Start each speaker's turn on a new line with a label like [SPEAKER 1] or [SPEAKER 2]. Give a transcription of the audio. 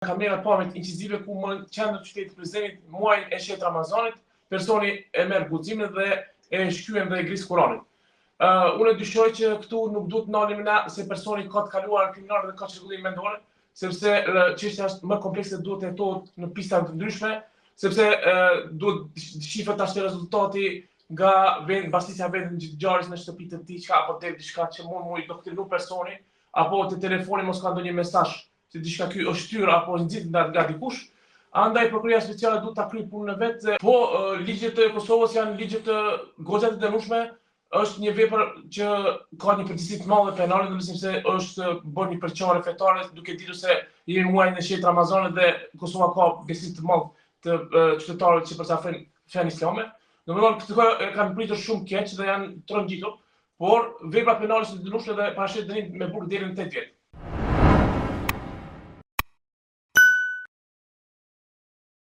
[SPEAKER 1] kamerat pamjet incizive ku më në qendër qytetit Prizrenit, muajin e shetë Ramazanit, personi e merr guximin dhe e shkyen dhe e gris Kur'anin. Unë dyshoj që këtu nuk duhet ndalim na se personi ka të kaluar kriminal dhe ka çrregullim mendore, sepse çështja është më komplekse, duhet të hetohet në pista të ndryshme, sepse duhet shifet tash rezultati nga mbastisja vetëm ngjarjes në shtëpi të tij, apo del diçka që mund mu i doktrinu personi, apo te telefoni mos ka ndonjë mesazh se diçka ky është shtyr apo nxit nga dikush. Andaj prokuroria speciale duhet ta kryejë punën e vet. Po ligjet e Kosovës janë ligje të goxha të dënueshme, është një vepër që ka një përgjegjësi të madhe penale, sepse është bën një përçarje fetare, duke ditur se jemi muajin e shetë Ramazanit dhe Kosova ka besim të madh të qytetarëve që përcaktojnë fen islame. Domethënë këto kanë pritur shumë keq dhe janë trondjitur, por vepra penale është e dënueshme dhe parashet dënim me burg deri në 8 vjet.